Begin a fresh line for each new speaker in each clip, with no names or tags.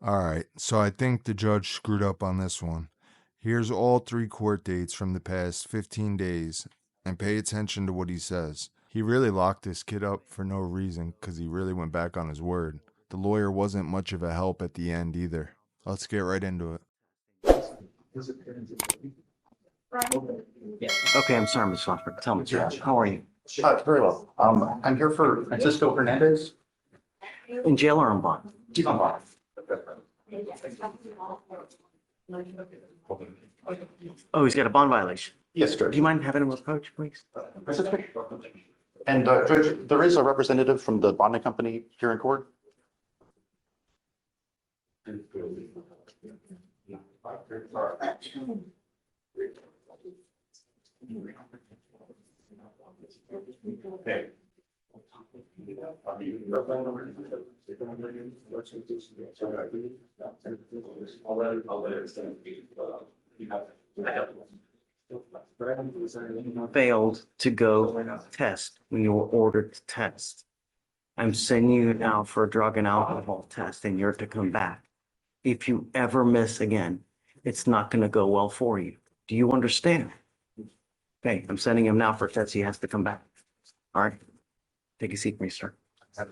All right, so I think the judge screwed up on this one. Here's all 3 court dates from the past 15 days, and pay attention to what he says. He really locked this kid up for no reason because he really went back on his word. The lawyer wasn't much of a help at the end either. Let's get right into it.
Okay, I'm sorry, Ms. Fleischer. Tell me, how are you?
Very well. I'm here for Francisco Hernandez.
In jail or on bond?
He's on bond.
Oh, he's got a bond violation.
Yes,
Do
Judge.
you mind having him approach, please?
And Judge, there is a representative from the bonding company here in court. Okay.
Failed to go test when you were ordered to test. I'm sending you now for a drug and alcohol test and you're to come back. If you ever miss again, it's not going to go well for you. Do you understand? Okay, I'm sending him now for a test. He has to come back. All right. Take a seat for me, sir.
And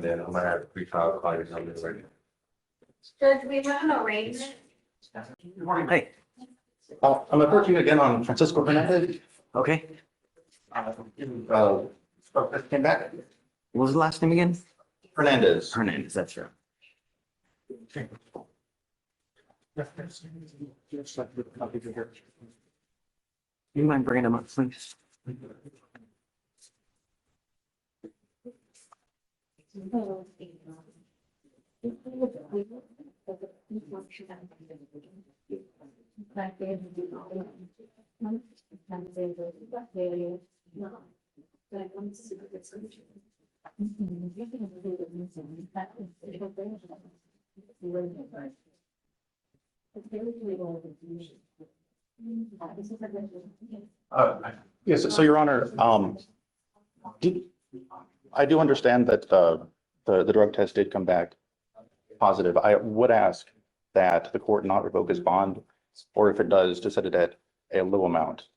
then I'm gonna have pre-trial clients on this right now.
Judge, we have an arraignment.
Hey,
I'm approaching again on Francisco Hernandez.
okay.
Came back.
What was the last name again?
Hernandez.
Hernandez, that's right. You mind bringing him up, please?
Yes, so Your Honor, I do understand that the drug test did come back positive. I would ask that the court not revoke his bond, or if it does, to set it at a low amount.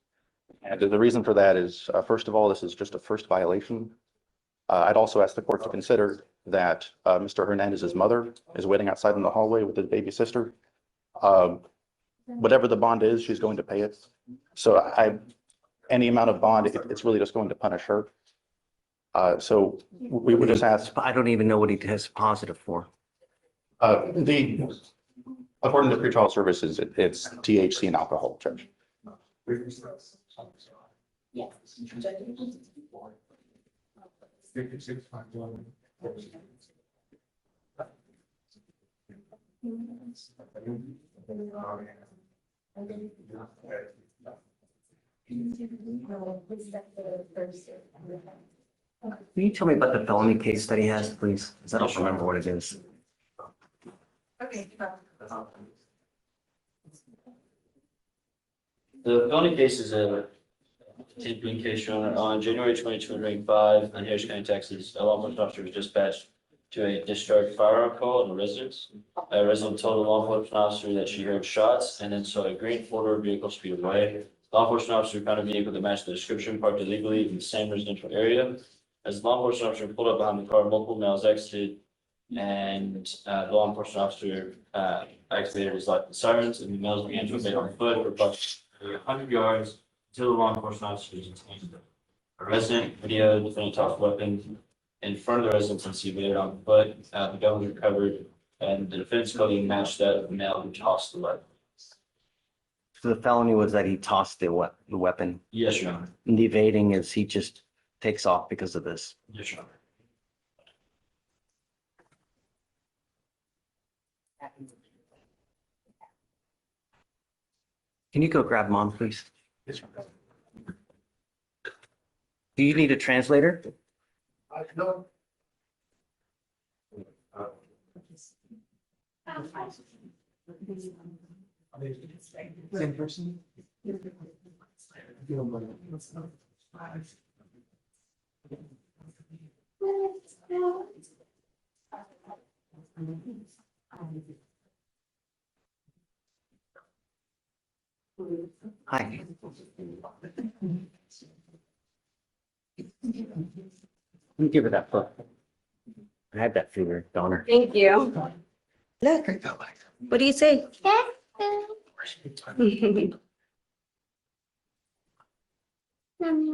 And the reason for that is, first of all, this is just a first violation. I'd also ask the court to consider that Mr. Hernandez's mother is waiting outside in the hallway with his baby sister. Whatever the bond is, she's going to pay it. So any amount of bond, it's really just going to punish her. So we would just ask,
I don't even know what he tested positive for.
according to pretrial services, it's THC and alcohol, Judge.
Yes.
Can you tell me about the felony case that he has, please? Because I don't remember what it is.
Okay.
The felony case is a taping case, Your Honor. On January 2025, in Harris County, Texas, a law enforcement officer was dispatched to a discharged firearm call in a residence. A resident told the law enforcement officer that she heard shots and then saw a green four-door vehicle speed away. Law enforcement officer found a vehicle that matched the description parked illegally in the same residential area. As the law enforcement officer pulled up behind the car, multiple males exited, and the law enforcement officer activated his light and sirens, and the males began to obey on foot for approximately 100 yards until the law enforcement officer was detained. A resident videoed the defendant toss a weapon in front of the residence and he evaded on foot. The gun was recovered, and the defendant's clothing matched that of the male who tossed the weapon.
So the felony was that he tossed the weapon.
Yes, Your Honor.
And the evading is he just takes off because of this.
Yes, Your Honor.
Can you go grab mom, please?
Yes, Your Honor.
Do you need a translator?
No.
Same person?
Hi. Let me give her that book. I had that finger, Donner.
Thank you. Look, what do you say?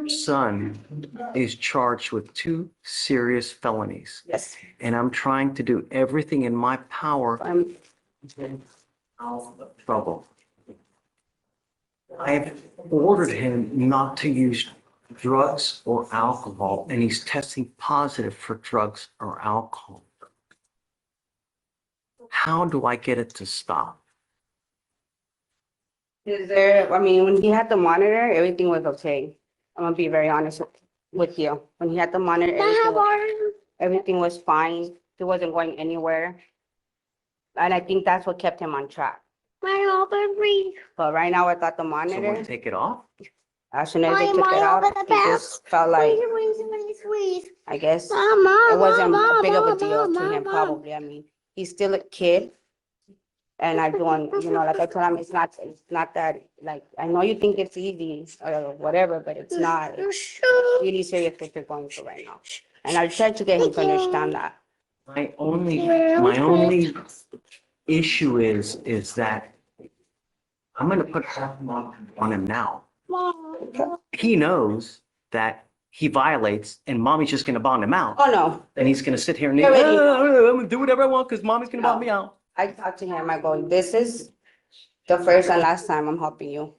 Son is charged with 2 serious felonies,
Yes.
and I'm trying to do everything in my power
I'm
out of trouble. I've ordered him not to use drugs or alcohol, and he's testing positive for drugs or alcohol. How do I get it to stop?
Is there, I mean, when he had the monitor, everything was okay. I'm gonna be very honest with you. When he had the monitor, everything was fine. He wasn't going anywhere. And I think that's what kept him on track. But right now, without the
So
monitor,
we take it off?
as soon as they took it out, he just felt like, I guess, it wasn't a big of a deal to him probably. I mean, he's still a kid. And I don't, like I told him, it's not that, like, I know you think it's easy or whatever, but it's not. It's really serious what you're going through right now. And I tried to get him to understand that.
My only issue is that I'm gonna put on him now. He knows that he violates and mommy's just gonna bond him out.
Oh, no.
And he's gonna sit here and,
You're ready.
I'm gonna do whatever I want because mommy's gonna bond me out.
I talked to him, I go, this is the first and last time I'm helping you.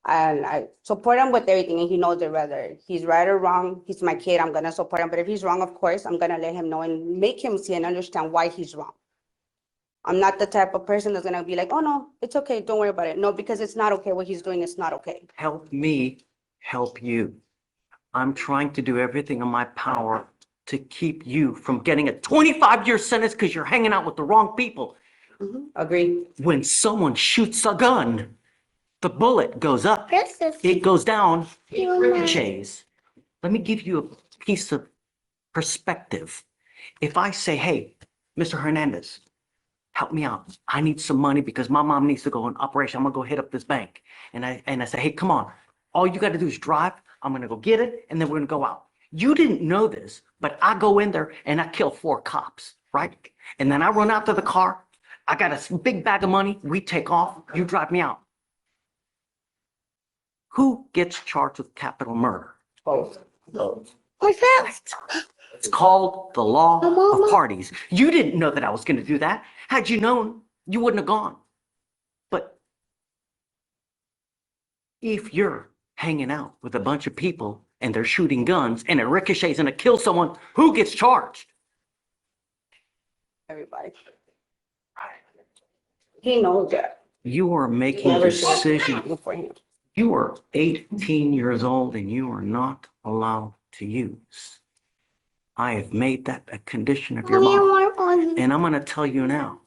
And I support him with everything, and he knows it, whether he's right or wrong. He's my kid, I'm gonna support him, but if he's wrong, of course, I'm gonna let him know and make him see and understand why he's wrong. I'm not the type of person that's gonna be like, oh, no, it's okay, don't worry about it. No, because it's not okay, what he's doing is not okay.
Help me help you. I'm trying to do everything in my power to keep you from getting a 25-year sentence because you're hanging out with the wrong people.
Agree.
When someone shoots a gun, the bullet goes up, it goes down, it ricochets. Let me give you a piece of perspective. If I say, hey, Mr. Hernandez, help me out. I need some money because my mom needs to go on operation. I'm gonna go hit up this bank. And I say, hey, come on. All you gotta do is drive. I'm gonna go get it, and then we're gonna go out. You didn't know this, but I go in there and I kill 4 cops, right? And then I run out to the car. I got a big bag of money. We take off. You drive me out. Who gets charged with capital murder?
Both.
It's called the law of parties. You didn't know that I was going to do that. Had you known, you wouldn't have gone. But if you're hanging out with a bunch of people and they're shooting guns and it ricochets and it kills someone, who gets charged?
Everybody. He knows that.
You are making
Never
decisions.
for him.
You are 18 years old and you are not allowed to use. I have made that a condition of your bond. And I'm going to tell you now,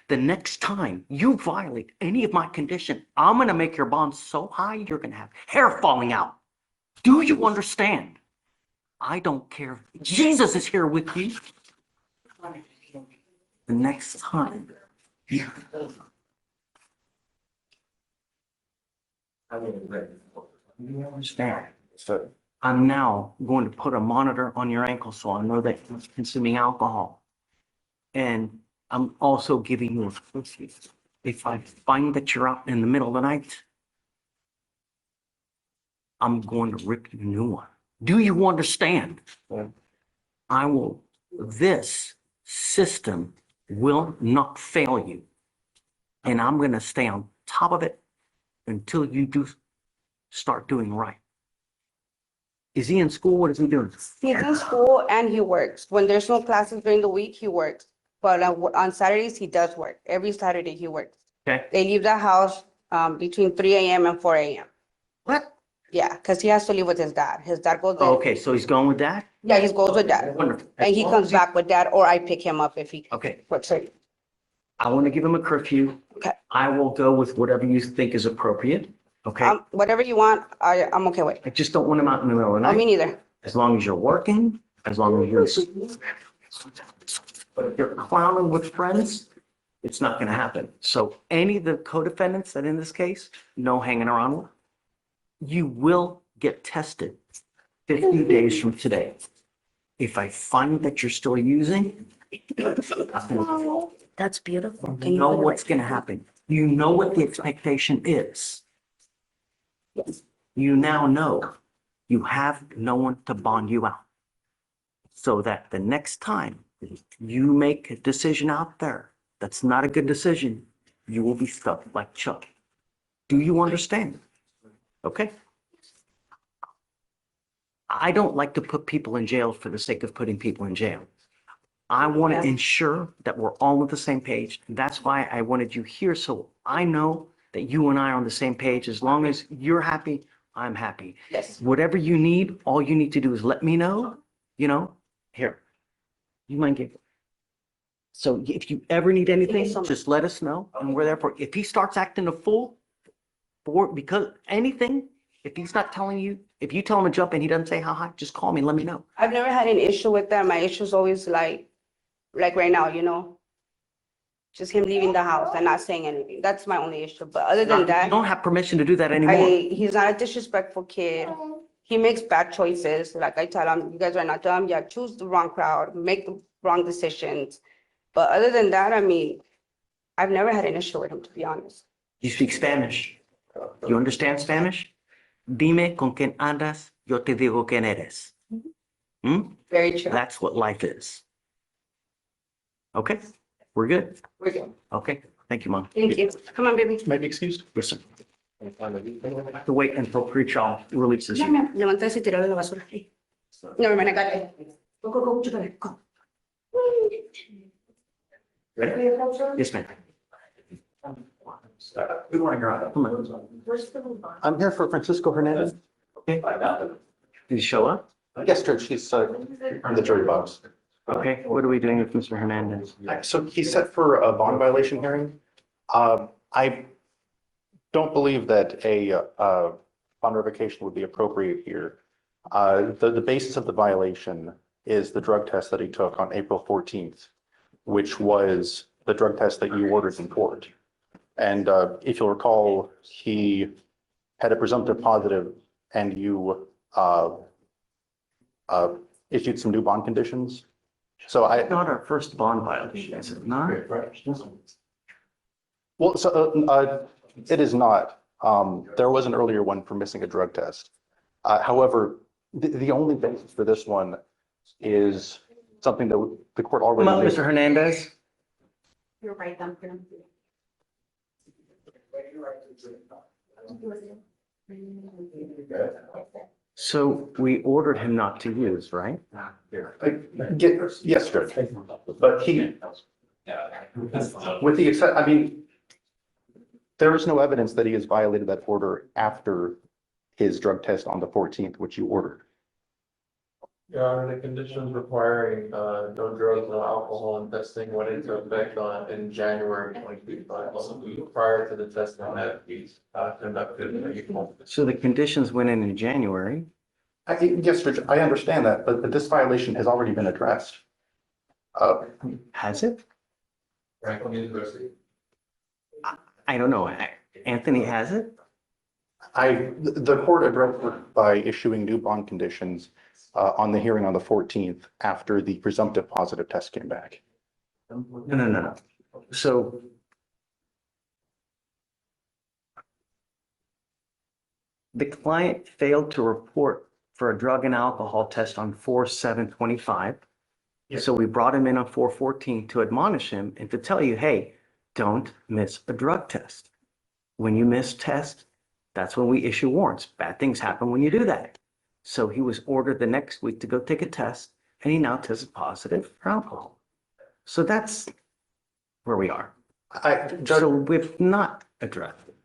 the next time you violate any of my condition, I'm going to make your bond so high, you're going to have hair falling out. Do you understand? I don't care. Jesus is here with you. The next time. You understand?
So,
I'm now going to put a monitor on your ankle so I know that you're consuming alcohol. And I'm also giving you a curfew. If I find that you're out in the middle of the night, I'm going to rip you a new one. Do you understand? This system will not fail you. And I'm going to stay on top of it until you do start doing right. Is he in school? What is he doing?
He's in school and he works. When there's no classes during the week, he works. But on Saturdays, he does work. Every Saturday, he works.
Okay.
They leave the house between 3 a.m. and 4 a.m.
What?
Yeah, because he has to live with his dad. His dad goes there.
Oh, okay, so he's going with that?
Yeah, he goes with dad.
Wonderful.
And he comes back with dad, or I pick him up if he
Okay,
works. Right.
I want to give him a curfew.
Okay.
I will go with whatever you think is appropriate. Okay.
Whatever you want, I'm okay with.
I just don't want him out in the middle of the
I mean,
night.
neither.
As long as you're working, as long as you're. But if you're clowning with friends, It's not gonna happen. So any of the co-defendants that in this case, no hanging around with, you will get tested 50 days from today. If I find that you're still using,
That's beautiful.
you know what's gonna happen. You know what the expectation is.
Yes.
You now know you have no one to bond you out. So that the next time you make a decision out there that's not a good decision, you will be stuck like Chuck. Do you understand? Okay? I don't like to put people in jail for the sake of putting people in jail. I want to ensure that we're all on the same page. That's why I wanted you here, so I know that you and I are on the same page. As long as you're happy, I'm happy.
Yes.
Whatever you need, all you need to do is let me know, here. You mind giving? So if you ever need anything,
so much.
just let us know and we're there for, if he starts acting a fool because anything, if he's not telling you, if you tell him to jump and he doesn't say how high, just call me and let me know.
I've never had an issue with that. My issue is always like right now, just him leaving the house and not saying anything. That's my only issue. But other than
You
that,
don't have permission to do that anymore.
he's not a disrespectful kid. He makes bad choices. Like I tell him, you guys are not dumb. Yeah, choose the wrong crowd, make the wrong decisions. But other than that, I mean, I've never had an issue with him, to be honest.
You speak Spanish. You understand Spanish? Dime con quién andas, yo te digo quién eres.
Very true.
That's what life is. Okay, we're good.
We're good.
Okay, thank you, Mom.
Thank you. Come on, baby.
May I be excused?
Listen. Have to wait until pretrial releases
No,
you.
ma'am. Levantarse y tirarle la basura. No, hermana, got it. Go, chocolate, go.
Ready? Yes, ma'am.
Good morning, Your Honor.
Come on.
I'm here for Francisco Hernandez.
Okay. Did he show up?
Yes, Judge, he's in the jury box.
Okay, what are we doing with Mr. Hernandez?
So he's set for a bond violation hearing. I don't believe that a bond revocation would be appropriate here. The basis of the violation is the drug test that he took on April 14th, which was the drug test that you ordered in court. And if you'll recall, he had a presumptive positive and you issued some new bond conditions. So
Not our first bond violation, is it not?
well, it is not. There was an earlier one for missing a drug test. However, the only basis for this one is something that the court
Come on,
already.
Mr. Hernandez.
You're right, I'm gonna.
So we ordered him not to use, right?
Yes, Judge. But with the except, I mean, there is no evidence that he has violated that order after his drug test on the 14th, which you ordered.
Your Honor, the conditions requiring no drugs, no alcohol and testing went into effect in January 2025. Prior to the testing that we conducted in April.
So the conditions went in January.
Yes, Judge, I understand that, but this violation has already been addressed.
Has it?
Franklin University.
I don't know. Anthony, has it?
The court addressed it by issuing new bond conditions on the hearing on the 14th after the presumptive positive test came back.
No. So the client failed to report for a drug and alcohol test on 4/7/25. So we brought him in on 4/14 to admonish him and to tell you, hey, don't miss a drug test. When you miss tests, that's when we issue warrants. Bad things happen when you do that. So he was ordered the next week to go take a test, and he now tested positive for alcohol. So that's where we are. So we've not addressed it.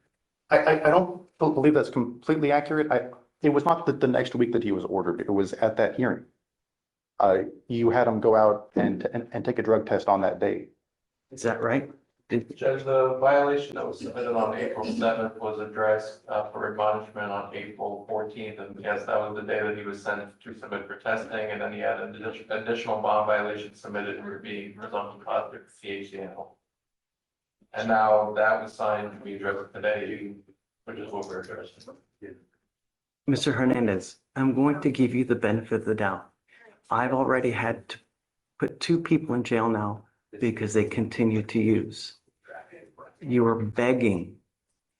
I don't believe that's completely accurate. It was not the next week that he was ordered. It was at that hearing. You had him go out and take a drug test on that day.
Is that right?
Judge, the violation that was submitted on April 7th was addressed for admonishment on April 14th. And yes, that was the day that he was sent to submit for testing. And then he had an additional bond violation submitted for being presumptive positive for THC. And now that was signed to be addressed today, which is what we're addressing.
Mr. Hernandez, I'm going to give you the benefit of the doubt. I've already had to put 2 people in jail now because they continue to use. You are begging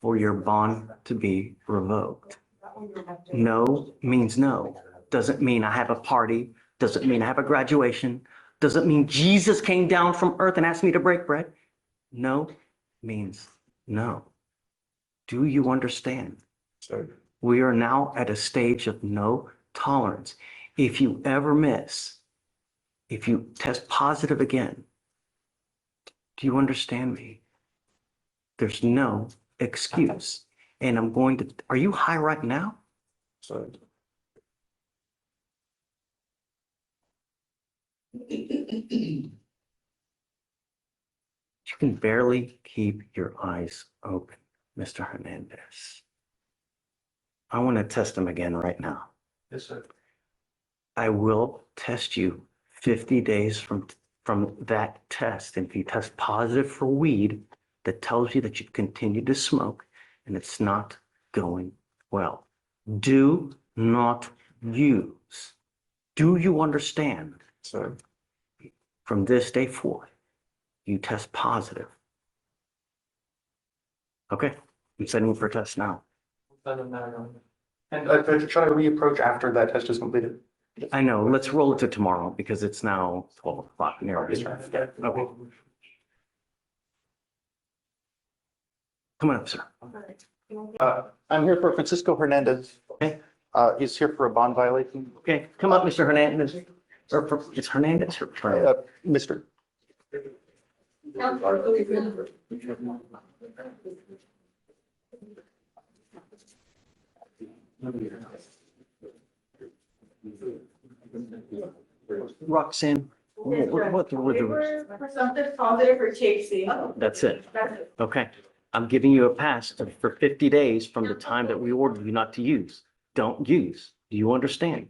for your bond to be revoked. No means no. Doesn't mean I have a party. Doesn't mean I have a graduation. Doesn't mean Jesus came down from earth and asked me to break bread. No means no. Do you understand? We are now at a stage of no tolerance. If you ever miss, if you test positive again, do you understand me? There's no excuse. And I'm going to, are you high right now? You can barely keep your eyes open, Mr. Hernandez. I want to test him again right now.
Yes, sir.
I will test you 50 days from that test. And if you test positive for weed, that tells you that you continue to smoke and it's not going well. Do not use. Do you understand?
So,
From this day forth, you test positive. Okay, I'm sending you for a test now.
and try to reapproach after that test is completed.
I know, let's roll it to tomorrow because it's now 12 o'clock nearly. Okay. Come on up, sir.
I'm here for Francisco Hernandez.
Okay.
He's here for a bond violation.
Okay, come up, Mr. Hernandez. It's Hernandez or
Mr.
Roxanne, what the,
Presumptive positive for THC.
that's it.
That's it.
Okay, I'm giving you a pass for 50 days from the time that we ordered you not to use. Don't use. Do you understand?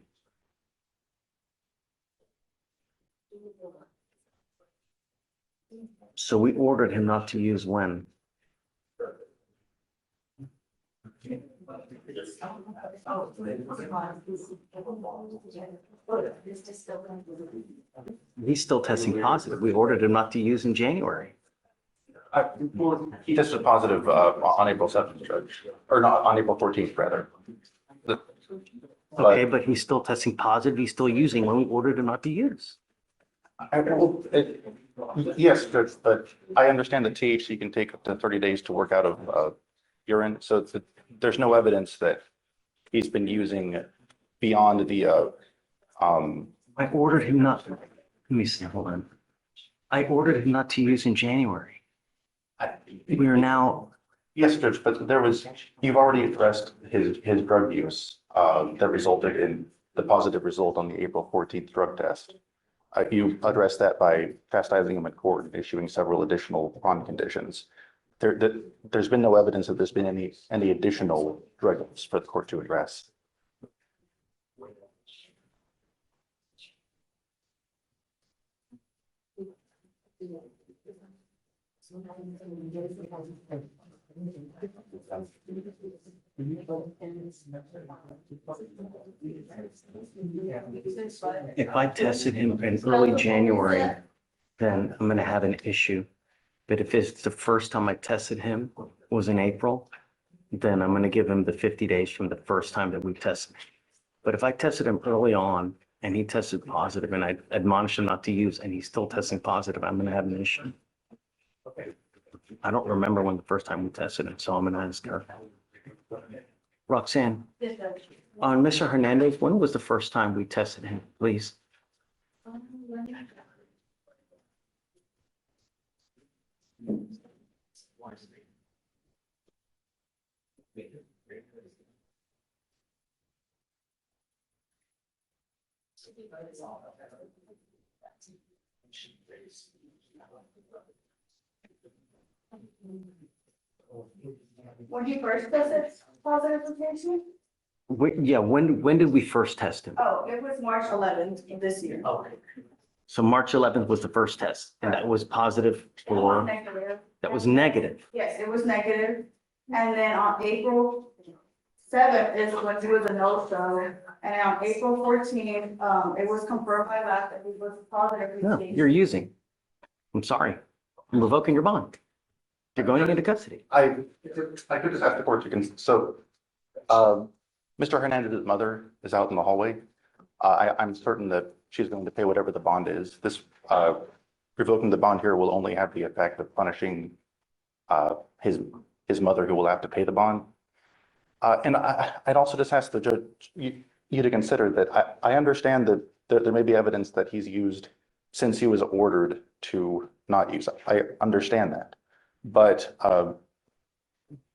So we ordered him not to use when? He's still testing positive. We ordered him not to use in January.
He tested positive on April 7th, Judge, or not, on April 14th, rather.
Okay, but he's still testing positive. He's still using when we ordered him not to use.
Yes, Judge, but I understand that THC can take up to 30 days to work out of urine, so there's no evidence that he's been using beyond the,
I ordered him not, let me see, hold on. I ordered him not to use in January. We are now,
yes, Judge, but you've already addressed his drug use that resulted in the positive result on the April 14th drug test. You addressed that by chastising him in court and issuing several additional bond conditions. There's been no evidence that there's been any additional drug use for the court to address.
if I tested him in early January, then I'm gonna have an issue. But if it's the first time I tested him was in April, then I'm gonna give him the 50 days from the first time that we tested. But if I tested him early on and he tested positive and I admonished him not to use and he's still testing positive, I'm gonna have an issue. I don't remember when the first time we tested him, so I'm gonna ask her. Roxanne, on Mr. Hernandez, when was the first time we tested him, please?
When he first tested positive for THC?
Yeah, when did we first test him?
Oh, it was March 11th of this year.
So March 11th was the first test and that was positive for, That was negative.
Yes, it was negative. And then on April 7th is when he was a no-show. And on April 14th, it was confirmed by lab that he was positive.
No, you're using. I'm sorry. I'm revoking your bond. You're going into custody.
I could just ask the court to so, Mr. Hernandez's mother is out in the hallway. I'm certain that she's going to pay whatever the bond is. This, revoking the bond here will only have the effect of punishing, his mother, who will have to pay the bond. And I'd also just ask the judge, you to consider that I understand that there may be evidence that he's used since he was ordered to not use. I understand that. But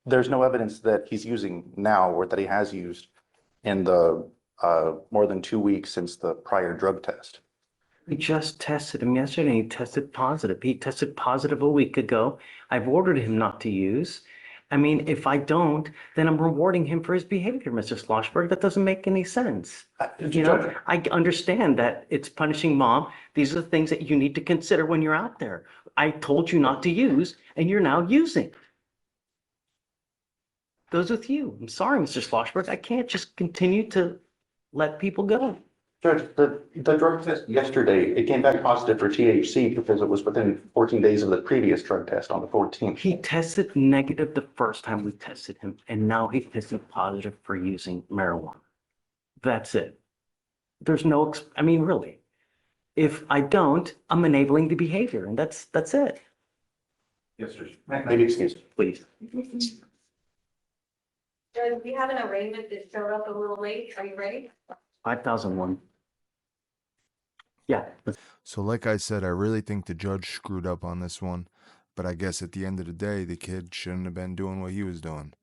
there's no evidence that he's using now or that he has used in the more than 2 weeks since the prior drug test.
We just tested him yesterday. He tested positive. He tested positive a week ago. I've ordered him not to use. I mean, if I don't, then I'm rewarding him for his behavior, Mr. Schlossberg. That doesn't make any sense. You know, I understand that it's punishing mom. These are the things that you need to consider when you're out there. I told you not to use, and you're now using. Goes with you. I'm sorry, Mr. Schlossberg. I can't just continue to let people go.
Judge, the drug test yesterday, it came back positive for THC because it was within 14 days of the previous drug test on the 14th.
He tested negative the first time we tested him, and now he tested positive for using marijuana. That's it. There's no, I mean, really. If I don't, I'm enabling the behavior, and that's it.
Yes, sir. Maybe excuse me.
Please.
Judge, we have an arraignment that showed up a little late. Are you ready?
5001. Yeah.
So like I said, I really think the judge screwed up on this one, but I guess at the end of the day, the kid shouldn't have been doing what he was doing.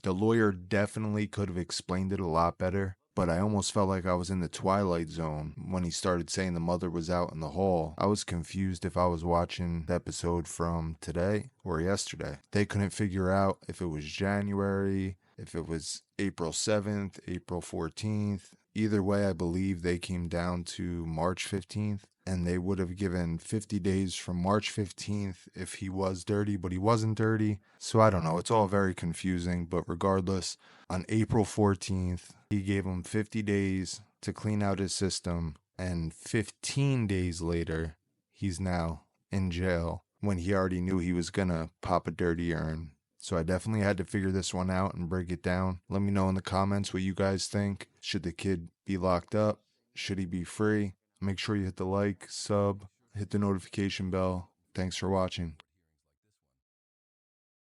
The lawyer definitely could have explained it a lot better, but I almost felt like I was in the Twilight Zone when he started saying the mother was out in the hall. I was confused if I was watching the episode from today or yesterday. They couldn't figure out if it was January, if it was April 7th, April 14th. Either way, I believe they came down to March 15th, and they would have given 50 days from March 15th if he was dirty, but he wasn't dirty. So I don't know. It's all very confusing, but regardless, on April 14th, he gave him 50 days to clean out his system, and 15 days later, he's now in jail when he already knew he was gonna pop a dirty urine. So I definitely had to figure this one out and break it down. Let me know in the comments what you guys think. Should the kid be locked up? Should he be free? Make sure you hit the like, sub, hit the notification bell. Thanks for watching.